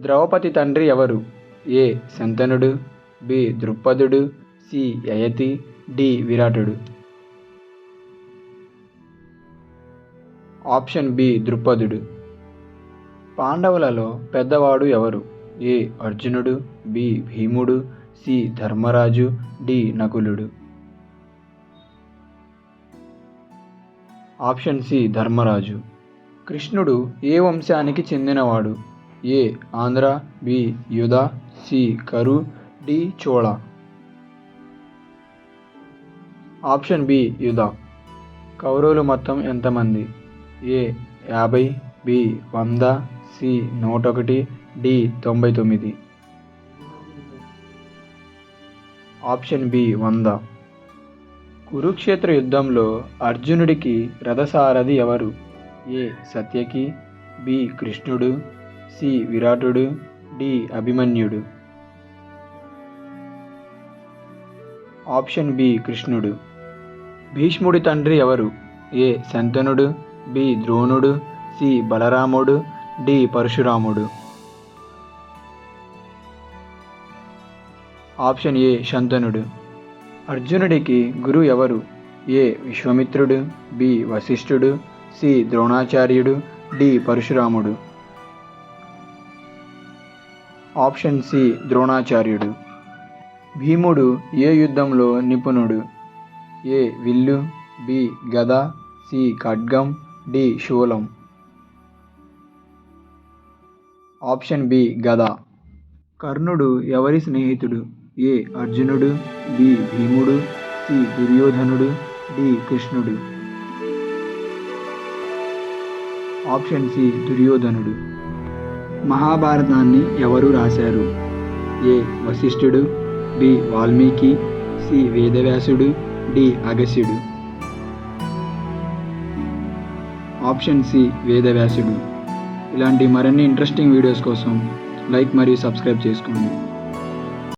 ద్రౌపది తండ్రి ఎవరు? ఏ శంతనుడు, బి ద్రుపదుడు, సి యయతి, డి విరాటుడు. ఆప్షన్ బి ద్రుపదుడు. పాండవులలో పెద్దవాడు ఎవరు? ఏ అర్జునుడు, బి భీముడు, సి ధర్మరాజు, డి నకులుడు. Option C Dharmaraju. కృష్ణుడు ఏ వంశానికి చెందినవాడు? ఏ ఆంధ్ర, బి యుధ, సి కరు, డి చోళ. ఆప్షన్ బి యుధ. కౌరవులు మొత్తం ఎంతమంది? A 50, B 100, C 101, D 99. Option B 100. Kurukshetra యుద్ధంలో అర్జునుడికి రథసారథి ఎవరు? ఏ సత్యకి, బి కృష్ణుడు, సి విరాటుడు, డి అభిమన్యుడు. ఆప్షన్ బి కృష్ణుడు. భీష్ముడి తండ్రి ఎవరు? ఏ శంతనుడు, బి ద్రోణుడు, సి బలరాముడు, డి పరశురాముడు. ఆప్షన్ ఏ శంతనుడు. అర్జునుడికి గురువు ఎవరు? ఏ విశ్వామిత్రుడు, బి వశిష్ఠుడు, సి ద్రోణాచార్యుడు, డి పరశురాముడు. ఆప్షన్ సి ద్రోణాచార్యుడు. భీముడు ఏ యుద్ధంలో నిపుణుడు? ఏ విల్లు, బి గద, సి ఖడ్గం, డి శూలం. ఆప్షన్ బి గద. కర్ణుడు ఎవరి స్నేహితుడు? ఏ అర్జునుడు, బి భీముడు, సి దుర్యోధనుడు, డి కృష్ణుడు. ఆప్షన్ సి దుర్యోధనుడు. మహాభారతాన్ని ఎవరు రాశారు? ఏ వశిష్ఠుడు, బి వాల్మీకి, సి వేదవ్యాసుడు, డి అగస్త్యుడు. ఆప్షన్ సి వేదవ్యాసుడు. ఇలాంటి మరిన్ని ఇంట్రెస్టింగ్ వీడియోస్ కోసం లైక్ మరియు సబ్స్క్రైబ్ చేసుకోండి.